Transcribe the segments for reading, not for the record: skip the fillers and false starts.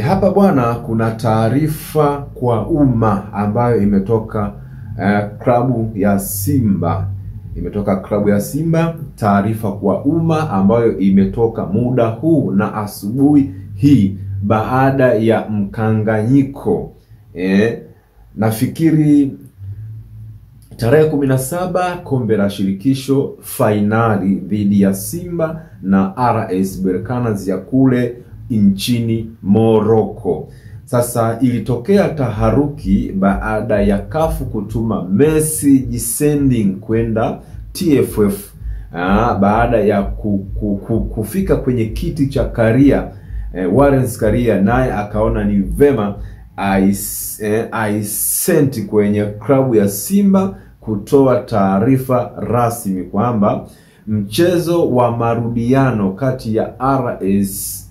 Hapa bwana, kuna taarifa kwa umma ambayo imetoka klabu ya Simba. Imetoka klabu ya Simba, taarifa kwa umma ambayo imetoka muda huu na asubuhi hii baada ya mkanganyiko. Nafikiri tarehe 17 kombe la shirikisho fainali dhidi ya Simba na RS Berkane ya kule nchini Morocco. Sasa ilitokea taharuki baada ya CAF kutuma message sending kwenda TFF baada ya kufika kwenye kiti cha Karia, Wallace Karia naye akaona ni vema I sent kwenye klabu ya Simba kutoa taarifa rasmi kwamba mchezo wa marudiano kati ya RS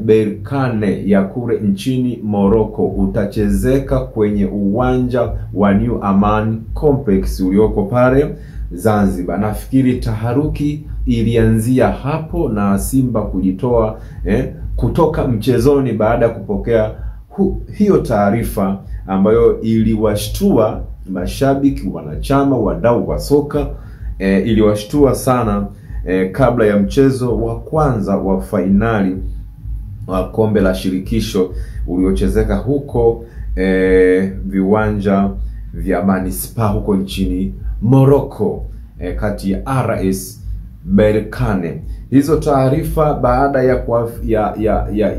Berkane ya kule nchini Morocco utachezeka kwenye uwanja wa New Aman Complex ulioko pale Zanzibar. Nafikiri taharuki ilianzia hapo na Simba kujitoa kutoka mchezoni baada ya kupokea hiyo taarifa ambayo iliwashtua mashabiki, wanachama, wadau wa soka. Iliwashtua sana kabla ya mchezo wa kwanza wa fainali wa kombe la shirikisho uliochezeka huko viwanja vya Manispa huko nchini Morocco kati ya RS Berkane. Hizo taarifa baada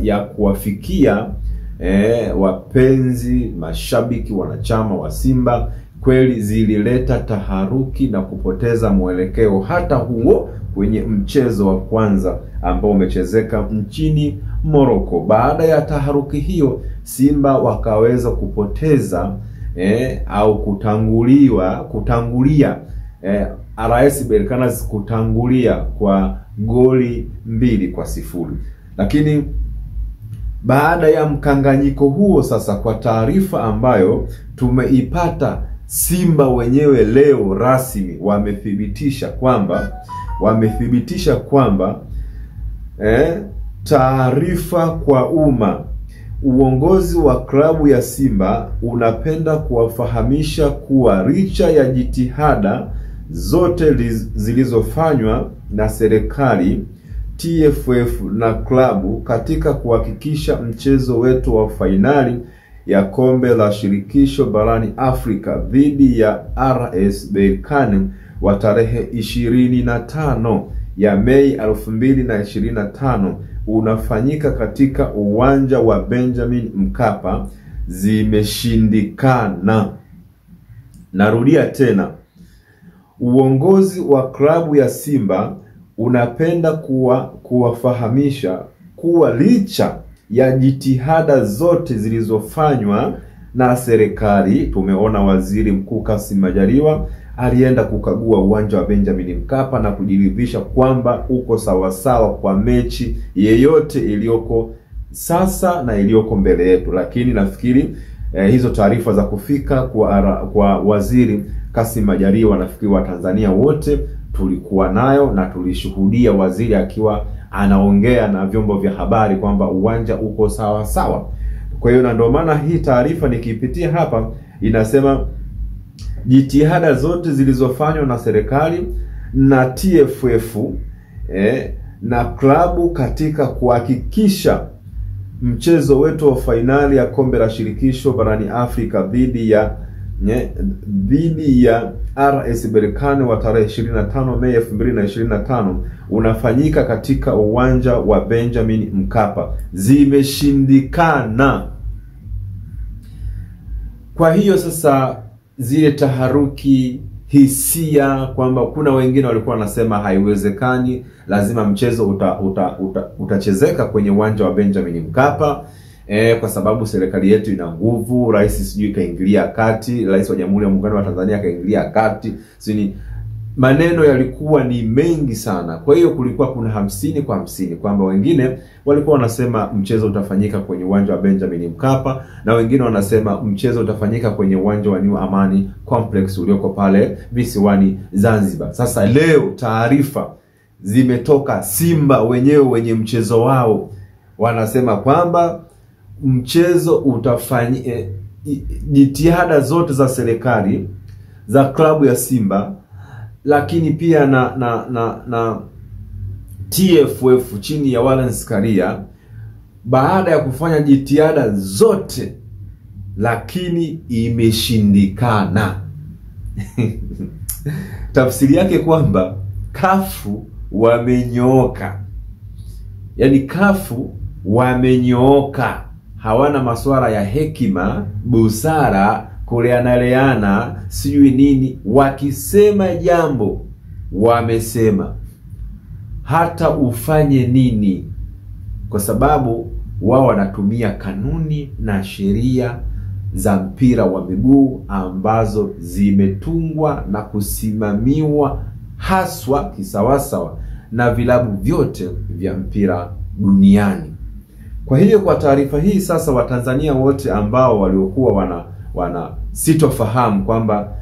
ya kuwafikia wapenzi, mashabiki, wanachama wa Simba, kweli zilileta taharuki na kupoteza mwelekeo hata huo kwenye mchezo wa kwanza ambao umechezeka nchini Morocco. Baada ya taharuki hiyo, Simba wakaweza kupoteza au kutangulia RS Berkane kutangulia kwa goli 2-0. Lakini baada ya mkanganyiko huo sasa, kwa taarifa ambayo tumeipata, Simba wenyewe leo rasmi wamethibitisha kwamba taarifa kwa umma, uongozi wa klabu ya Simba unapenda kuwafahamisha kuwa licha ya jitihada zote zilizofanywa na serikali, TFF na klabu katika kuhakikisha mchezo wetu wa fainali ya kombe la shirikisho barani Afrika dhidi ya RS Berkane wa tarehe 25 ya Mei 2025 unafanyika katika uwanja wa Benjamin Mkapa zimeshindikana. Narudia tena, uongozi wa klabu ya Simba unapenda kuwafahamisha kuwa licha ya jitihada zote zilizofanywa na serikali. Tumeona Waziri Mkuu Kassim Majaliwa alienda kukagua uwanja wa Benjamin Mkapa na kujiridhisha kwamba uko sawasawa kwa mechi yeyote iliyoko sasa na iliyoko mbele yetu. Lakini nafikiri hizo taarifa za kufika kwa Waziri Kassim Majaliwa, nafikiri wa Tanzania wote tulikuwa nayo na tulishuhudia waziri akiwa anaongea na vyombo vya habari kwamba uwanja uko sawa sawa. Kwa hiyo na ndio maana hii taarifa nikipitia hapa inasema jitihada zote zilizofanywa na serikali na TFF na klabu katika kuhakikisha mchezo wetu wa fainali ya kombe la shirikisho barani Afrika dhidi ya RS Berkane wa tarehe 25 Mei 2025 unafanyika katika uwanja wa Benjamin Mkapa zimeshindikana. Kwa hiyo sasa zile taharuki, hisia kwamba kuna wengine walikuwa wanasema haiwezekani, lazima mchezo utachezeka kwenye uwanja wa Benjamin Mkapa kwa sababu serikali yetu ina nguvu, rais sijui kaingilia kati, rais wa Jamhuri ya Muungano wa Tanzania kaingilia kati. Maneno yalikuwa ni mengi sana. Kwa hiyo kulikuwa kuna 50-50 kwamba wengine walikuwa wanasema mchezo utafanyika kwenye uwanja wa Benjamin Mkapa na wengine wanasema mchezo utafanyika kwenye uwanja wa New Amani Complex ulioko pale visiwani Zanzibar. Sasa leo taarifa zimetoka, Simba wenyewe wenye mchezo wao wanasema kwamba mchezo jitihada zote za serikali za klabu ya Simba, lakini pia na TFF chini ya Wallace Karia, baada ya kufanya jitihada zote, lakini imeshindikana. Tafsiri yake kwamba kafu wamenyooka. Yaani kafu wamenyooka. Hawana masuala ya hekima, busara, kuleana, sijui nini. Wakisema jambo, wamesema. Hata ufanye nini. Kwa sababu wao wanatumia kanuni na sheria za mpira wa miguu ambazo zimetungwa na kusimamiwa haswa kisawasawa na vilabu vyote vya mpira duniani. Kwa hiyo kwa taarifa hii sasa, Watanzania wote ambao waliokuwa wana sitofahamu kwamba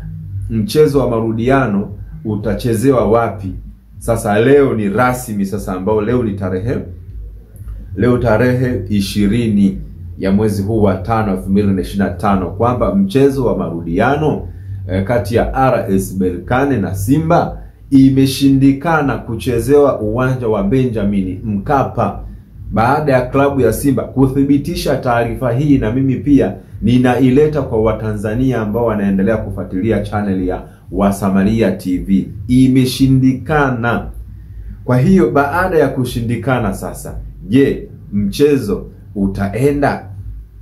mchezo wa marudiano utachezewa wapi, sasa leo ni rasmi sasa, ambao leo ni tarehe 20 ya mwezi huu wa 5 2025, kwamba mchezo wa marudiano kati ya RS Berkane na Simba imeshindikana kuchezewa uwanja wa Benjamin Mkapa, baada ya klabu ya Simba kuthibitisha taarifa hii. Na mimi pia ninaileta kwa Watanzania ambao wanaendelea kufuatilia channel ya Wasamaria TV. Imeshindikana. Kwa hiyo baada ya kushindikana sasa, je, mchezo utaenda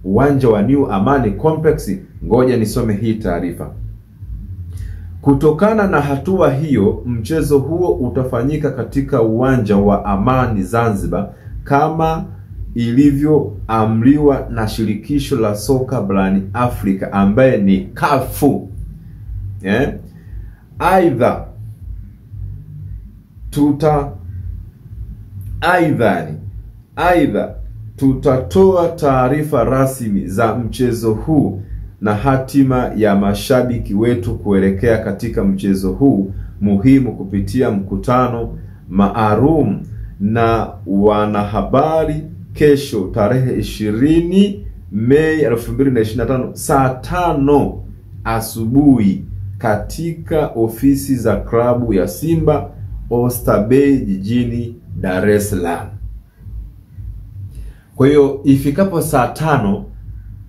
uwanja wa New Amani Complex? Ngoja nisome hii taarifa. Kutokana na hatua hiyo, mchezo huo utafanyika katika uwanja wa Amani Zanzibar kama ilivyoamriwa na shirikisho la soka barani Afrika ambaye ni CAF. Aidha tutatoa taarifa rasmi za mchezo huu na hatima ya mashabiki wetu kuelekea katika mchezo huu muhimu kupitia mkutano maalum na wanahabari kesho tarehe 20 Mei 2025 saa 5 asubuhi katika ofisi za klabu ya Simba Oysterbay jijini Dar es Salaam. Kwa hiyo ifikapo saa 5,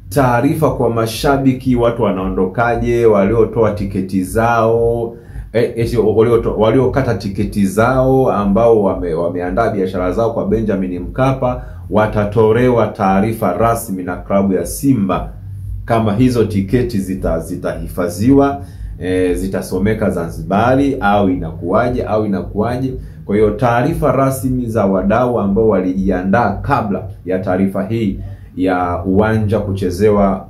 taarifa kwa mashabiki, watu wanaondokaje, waliotoa tiketi zao, waliokata tiketi zao, ambao wameandaa biashara zao kwa Benjamin Mkapa, watatolewa taarifa rasmi na klabu ya Simba kama hizo tiketi zitahifadhiwa, zitasomeka Zanzibari au inakuwaje. Kwa hiyo taarifa rasmi za wadau ambao walijiandaa kabla ya taarifa hii ya uwanja kuchezewa,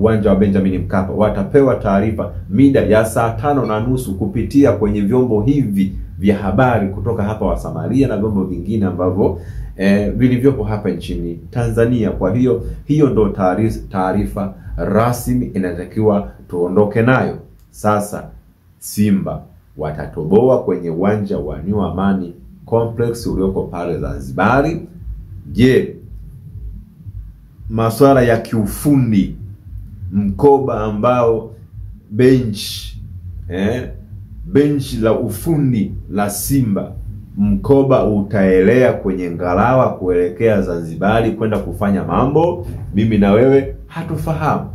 uwanja wa Benjamin Mkapa, watapewa taarifa mida ya saa 5:30 kupitia kwenye vyombo hivi vya habari kutoka hapa Wasamaria na vyombo vingine ambavyo vilivyopo hapa nchini Tanzania. Kwa hiyo ndo taarifa rasmi inatakiwa tuondoke nayo. Sasa Simba watatoboa kwenye uwanja wa New Amani Complex ulioko pale Zanzibari. Je, masuala ya kiufundi, mkoba ambao bench la ufundi la Simba, mkoba utaelea kwenye ngalawa kuelekea Zanzibari kwenda kufanya mambo, mimi na wewe hatufahamu.